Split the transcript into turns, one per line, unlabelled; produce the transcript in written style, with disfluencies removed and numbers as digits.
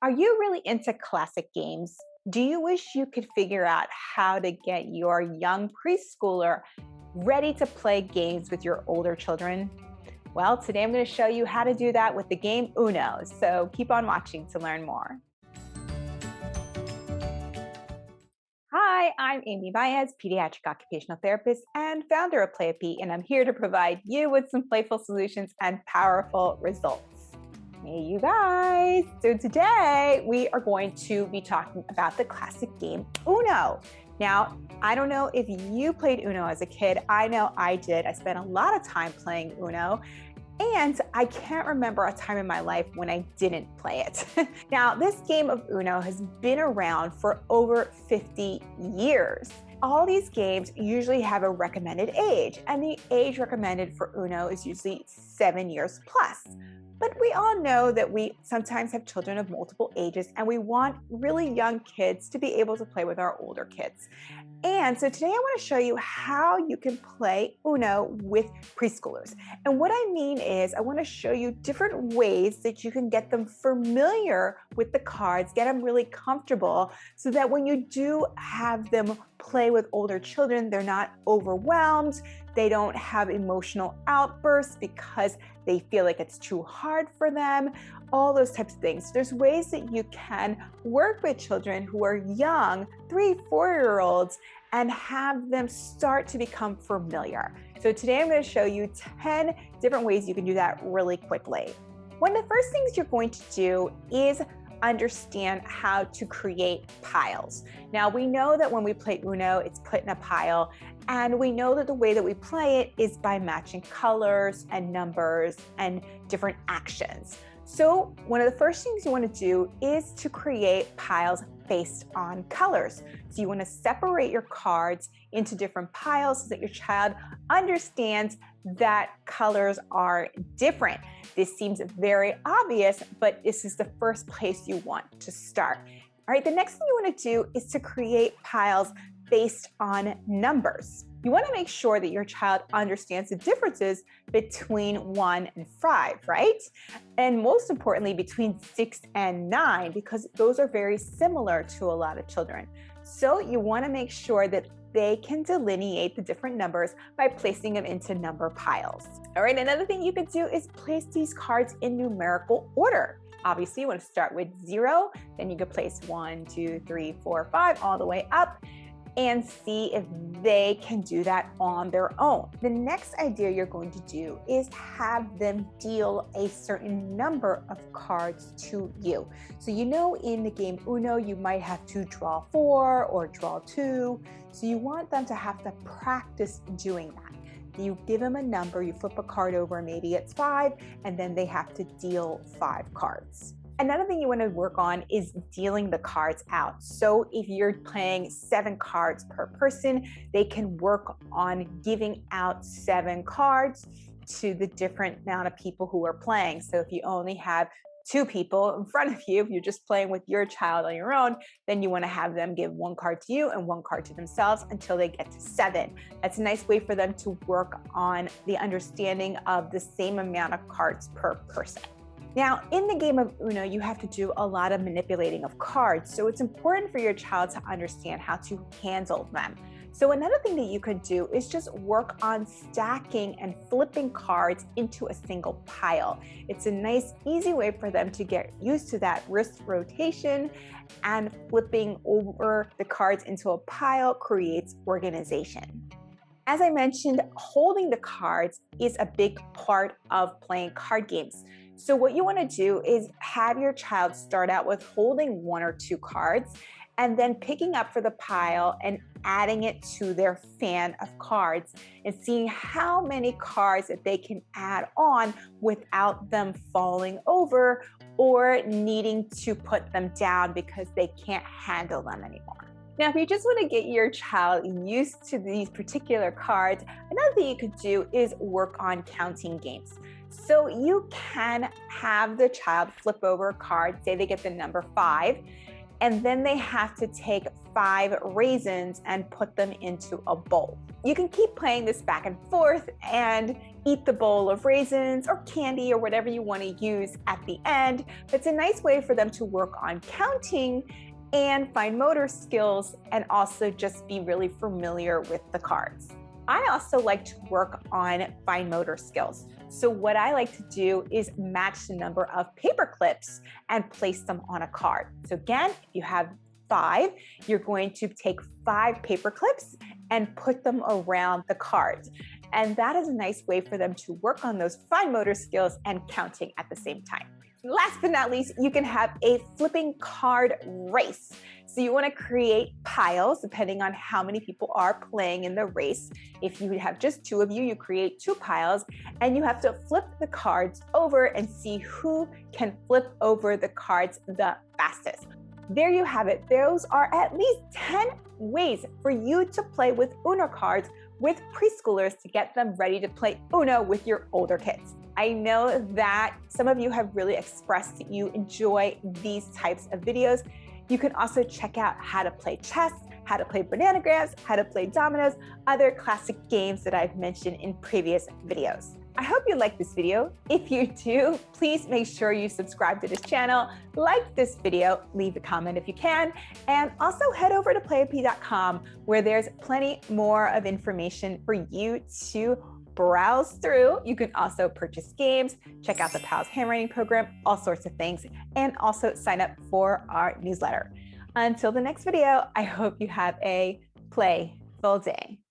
Are you really into classic games? Do you wish you could figure out how to get your young preschooler ready to play games with your older children? Well, today I'm going to show you how to do that with the game Uno. So keep on watching to learn more. Hi, I'm Amy Baez, pediatric occupational therapist and founder of Playapy, and I'm here to provide you with some playful solutions and powerful results. Hey, you guys. So today we are going to be talking about the classic game Uno. Now, I don't know if you played Uno as a kid. I know I did. I spent a lot of time playing Uno. And I can't remember a time in my life when I didn't play it. Now, this game of Uno has been around for over 50 years. All these games usually have a recommended age, and the age recommended for Uno is usually 7 years plus. But we all know that we sometimes have children of multiple ages, and we want really young kids to be able to play with our older kids. And so today I want to show you how you can play Uno with preschoolers. And what I mean is I want to show you different ways that you can get them familiar with the cards, get them really comfortable so that when you do have them play with older children, they're not overwhelmed, they don't have emotional outbursts because they feel like it's too hard for them, all those types of things. There's ways that you can work with children who are young, 3, 4-year-olds, and have them start to become familiar. So today I'm going to show you 10 different ways you can do that really quickly. One of the first things you're going to do is understand how to create piles. Now, we know that when we play Uno, it's put in a pile, and we know that the way that we play it is by matching colors and numbers and different actions. So one of the first things you want to do is to create piles based on colors. So you want to separate your cards into different piles so that your child understands that colors are different. This seems very obvious, but this is the first place you want to start. All right, the next thing you want to do is to create piles based on numbers. You want to make sure that your child understands the differences between 1 and 5, right? And most importantly, between 6 and 9, because those are very similar to a lot of children. So you want to make sure that they can delineate the different numbers by placing them into number piles. All right, another thing you could do is place these cards in numerical order. Obviously, you want to start with 0, then you could place 1, 2, 3, 4, 5, all the way up, and see if they can do that on their own. The next idea you're going to do is have them deal a certain number of cards to you. So you know in the game Uno, you might have to draw 4 or draw 2. So you want them to have to practice doing that. You give them a number, you flip a card over, maybe it's 5, and then they have to deal 5 cards. Another thing you want to work on is dealing the cards out. So if you're playing 7 cards per person, they can work on giving out 7 cards to the different amount of people who are playing. So if you only have 2 people in front of you, if you're just playing with your child on your own, then you want to have them give 1 card to you and 1 card to themselves until they get to 7. That's a nice way for them to work on the understanding of the same amount of cards per person. Now, in the game of Uno, you have to do a lot of manipulating of cards, so it's important for your child to understand how to handle them. So another thing that you could do is just work on stacking and flipping cards into a single pile. It's a nice, easy way for them to get used to that wrist rotation, and flipping over the cards into a pile creates organization. As I mentioned, holding the cards is a big part of playing card games. So what you want to do is have your child start out with holding 1 or 2 cards and then picking up for the pile and adding it to their fan of cards and seeing how many cards that they can add on without them falling over or needing to put them down because they can't handle them anymore. Now, if you just want to get your child used to these particular cards, another thing you could do is work on counting games. So you can have the child flip over a card, say they get the number 5, And then they have to take 5 raisins and put them into a bowl. You can keep playing this back and forth and eat the bowl of raisins or candy or whatever you want to use at the end. It's a nice way for them to work on counting and fine motor skills and also just be really familiar with the cards. I also like to work on fine motor skills. So what I like to do is match the number of paper clips and place them on a card. So again, if you have 5, you're going to take 5 paper clips and put them around the cards. And that is a nice way for them to work on those fine motor skills and counting at the same time. Last but not least, you can have a flipping card race. So you want to create piles depending on how many people are playing in the race. If you have just 2 of you, you create 2 piles and you have to flip the cards over and see who can flip over the cards the fastest. There you have it. Those are at least 10 ways for you to play with Uno cards with preschoolers to get them ready to play Uno with your older kids. I know that some of you have really expressed that you enjoy these types of videos. You can also check out how to play chess, how to play bananagrams, how to play dominoes, other classic games that I've mentioned in previous videos. I hope you like this video. If you do, please make sure you subscribe to this channel, like this video, leave a comment if you can, and also head over to Playapy.com where there's plenty more of information for you to browse through. You can also purchase games, check out the PALS handwriting program, all sorts of things, and also sign up for our newsletter. Until the next video, I hope you have a playful day.